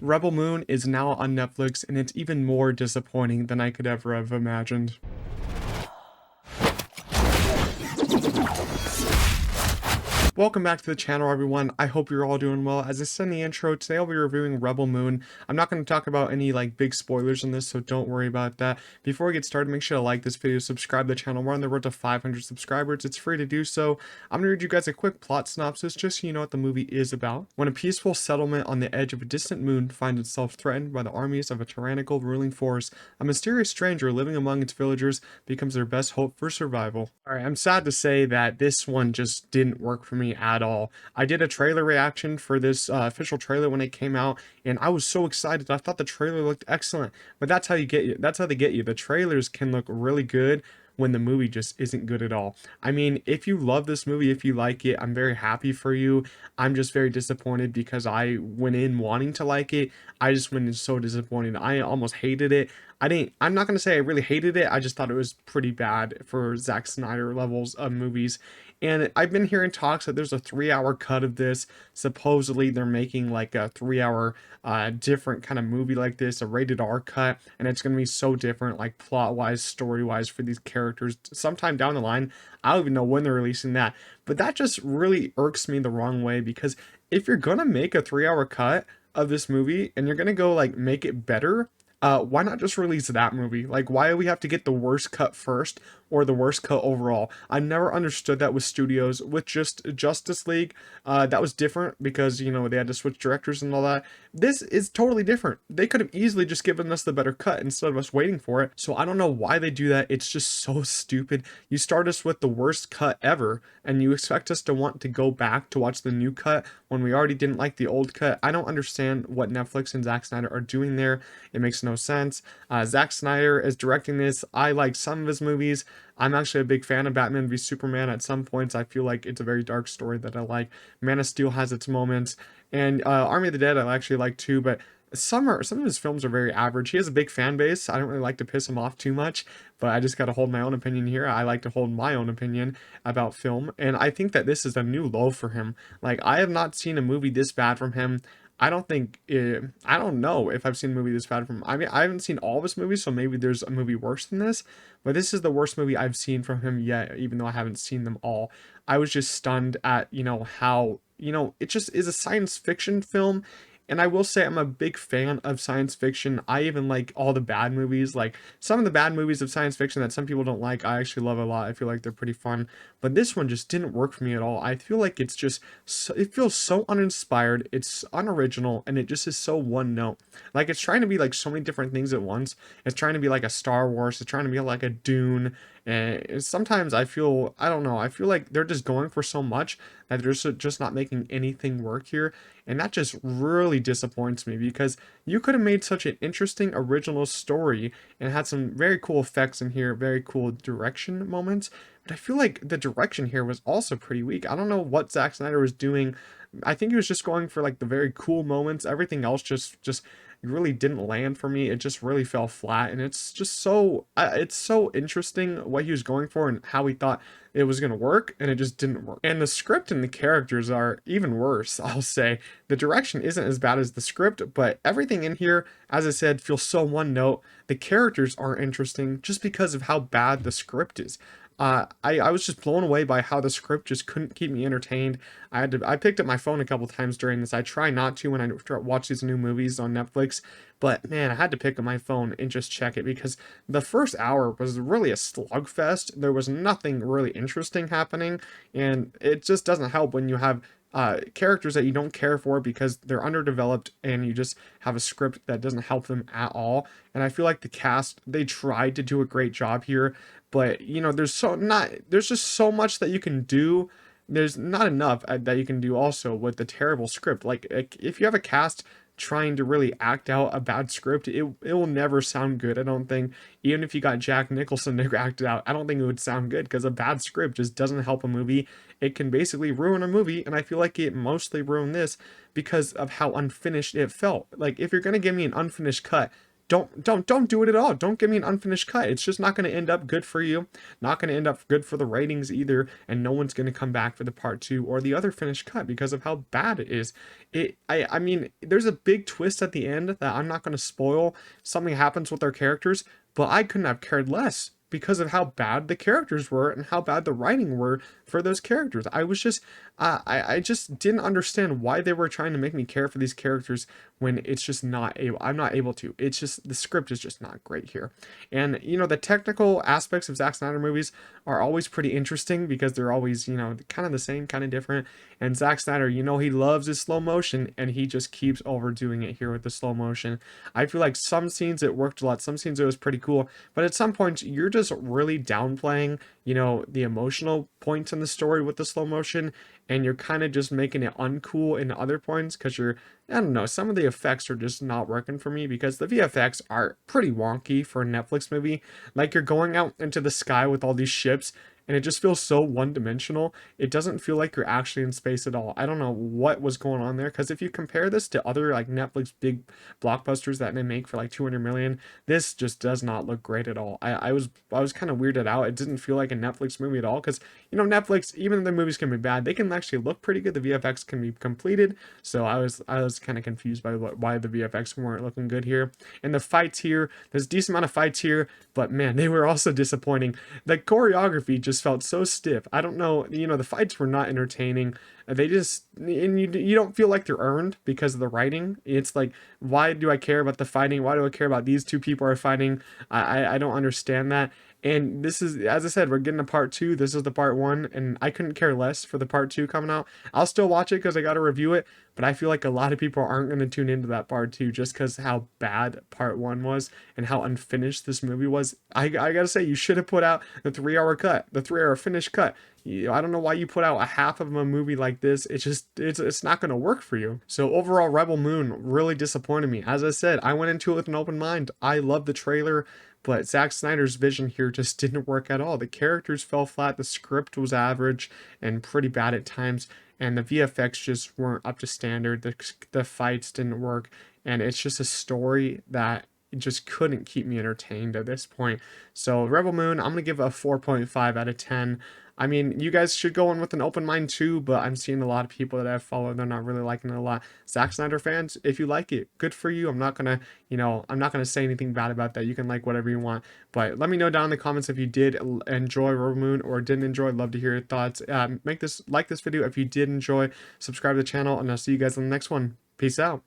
Rebel Moon is now on Netflix, and it's even more disappointing than I could ever have imagined. Welcome back to the channel, everyone. I hope you're all doing well. As I said in the intro, today I'll be reviewing Rebel Moon. I'm not going to talk about any big spoilers in this, so don't worry about that. Before we get started, make sure to like this video, subscribe to the channel. We're on the road to 500 subscribers. It's free to do so. I'm going to read you guys a quick plot synopsis just so you know what the movie is about. When a peaceful settlement on the edge of a distant moon finds itself threatened by the armies of a tyrannical ruling force, a mysterious stranger living among its villagers becomes their best hope for survival. Alright, I'm sad to say that this one just didn't work for me at all. I did a trailer reaction for this official trailer when it came out, and I was so excited. I thought the trailer looked excellent, but that's how they get you. The trailers can look really good when the movie just isn't good at all. I mean, if you love this movie, if you like it, I'm very happy for you. I'm just very disappointed because I went in wanting to like it. I just went in so disappointed. I almost hated it. I'm not going to say I really hated it. I just thought it was pretty bad for Zack Snyder levels of movies. And I've been hearing talks that there's a 3-hour cut of this. Supposedly they're making like a 3-hour different kind of movie like this, a rated R cut, and it's going to be so different, like plot wise, story wise, for these characters sometime down the line. I don't even know when they're releasing that, but that just really irks me the wrong way, because if you're going to make a 3-hour cut of this movie and you're going to go like make it better, why not just release that movie? Like, why do we have to get the worst cut first or the worst cut overall? I never understood that with studios. With just Justice League, that was different because, you know, they had to switch directors and all that. This is totally different. They could have easily just given us the better cut instead of us waiting for it. So I don't know why they do that. It's just so stupid. You start us with the worst cut ever, and you expect us to want to go back to watch the new cut when we already didn't like the old cut. I don't understand what Netflix and Zack Snyder are doing there. It makes no sense. Zack Snyder is directing this. I like some of his movies. I'm actually a big fan of Batman v Superman. At some points, I feel like it's a very dark story that I like. Man of Steel has its moments, and Army of the Dead I actually like too, but some of his films are very average. He has a big fan base. I don't really like to piss him off too much, but I just got to hold my own opinion here. I like to hold my own opinion about film, and I think that this is a new low for him. Like, I have not seen a movie this bad from him. I don't know if I've seen a movie this bad from him. I mean, I haven't seen all of his movies, so maybe there's a movie worse than this, but this is the worst movie I've seen from him yet, even though I haven't seen them all. I was just stunned at, how, it just is a science fiction film. And I will say I'm a big fan of science fiction. I even like all the bad movies. Like, some of the bad movies of science fiction that some people don't like, I actually love a lot. I feel like they're pretty fun. But this one just didn't work for me at all. I feel like it's just, it feels so uninspired. It's unoriginal, and it just is so one note. Like, it's trying to be like so many different things at once. It's trying to be like a Star Wars. It's trying to be like a Dune. And sometimes I don't know, I feel like they're just going for so much that they're just not making anything work here. And that just really disappoints me, because you could have made such an interesting original story and had some very cool effects in here, very cool direction moments. But I feel like the direction here was also pretty weak. I don't know what Zack Snyder was doing. I think he was just going for like the very cool moments. Everything else just really didn't land for me. It just really fell flat, and it's just so it's so interesting what he was going for and how he thought it was going to work, and it just didn't work. And the script and the characters are even worse. I'll say the direction isn't as bad as the script, but everything in here, as I said, feels so one note. The characters aren't interesting just because of how bad the script is. I was just blown away by how the script just couldn't keep me entertained. I picked up my phone a couple times during this. I try not to when I watch these new movies on Netflix, but man, I had to pick up my phone and just check it, because the first hour was really a slugfest. There was nothing really interesting happening, and it just doesn't help when you have characters that you don't care for because they're underdeveloped, and you just have a script that doesn't help them at all. And I feel like the cast, they tried to do a great job here, but there's just so much that you can do. There's not enough that you can do also with the terrible script. Like, if you have a cast trying to really act out a bad script, it will never sound good, I don't think. Even if you got Jack Nicholson to act it out, I don't think it would sound good, because a bad script just doesn't help a movie. It can basically ruin a movie, and I feel like it mostly ruined this because of how unfinished it felt. Like, if you're gonna give me an unfinished cut, don't do it at all. Don't give me an unfinished cut. It's just not going to end up good for you. Not going to end up good for the ratings either, and no one's going to come back for the part 2 or the other finished cut because of how bad it is. I mean, there's a big twist at the end that I'm not going to spoil. Something happens with our characters, but I couldn't have cared less because of how bad the characters were and how bad the writing were for those characters. I was just I just didn't understand why they were trying to make me care for these characters when it's just not able. I'm not able to. It's just the script is just not great here. And you know, the technical aspects of Zack Snyder movies are always pretty interesting because they're always, you know, kind of the same, kind of different. And Zack Snyder, you know, he loves his slow motion and he just keeps overdoing it here with the slow motion. I feel like some scenes it worked a lot, some scenes it was pretty cool, but at some points you're just really downplaying, you know, the emotional points in the story with the slow motion, and you're kind of just making it uncool in other points because you're, I don't know, some of the effects are just not working for me because the VFX are pretty wonky for a Netflix movie. Like you're going out into the sky with all these ships and it just feels so one-dimensional. It doesn't feel like you're actually in space at all. I don't know what was going on there, because if you compare this to other like Netflix big blockbusters that they make for like 200 million, this just does not look great at all. I was kind of weirded out. It didn't feel like a Netflix movie at all, because you know, Netflix, even if the movies can be bad, they can actually look pretty good. The VFX can be completed. So I was kind of confused by why the VFX weren't looking good here. And the fights here, there's a decent amount of fights here, but man, they were also disappointing. The choreography just felt so stiff. I don't know, you know, the fights were not entertaining. They just, and you don't feel like they're earned because of the writing. It's like, why do I care about the fighting? Why do I care about these two people are fighting? I don't understand that. And this is, as I said, we're getting a part 2. This is the part 1, and I couldn't care less for the part 2 coming out. I'll still watch it because I got to review it, but I feel like a lot of people aren't going to tune into that part 2 just because how bad part 1 was and how unfinished this movie was. I gotta say, you should have put out the 3-hour cut, the 3-hour finished cut. I don't know why you put out a half of a movie like this. It's not going to work for you. So overall, Rebel Moon really disappointed me. As I said, I went into it with an open mind. I love the trailer, but Zack Snyder's vision here just didn't work at all. The characters fell flat, the script was average and pretty bad at times, and the VFX just weren't up to standard. The fights didn't work, and it's just a story that just couldn't keep me entertained at this point. So Rebel Moon, I'm gonna give a 4.5 out of 10. I mean, you guys should go in with an open mind too, but I'm seeing a lot of people that I've followed, they're not really liking it a lot. Zack Snyder fans, if you like it, good for you. I'm not gonna, you know, I'm not gonna say anything bad about that. You can like whatever you want, but let me know down in the comments if you did enjoy Rebel Moon or didn't enjoy. I'd love to hear your thoughts. Like this video if you did enjoy. Subscribe to the channel, and I'll see you guys in the next one. Peace out.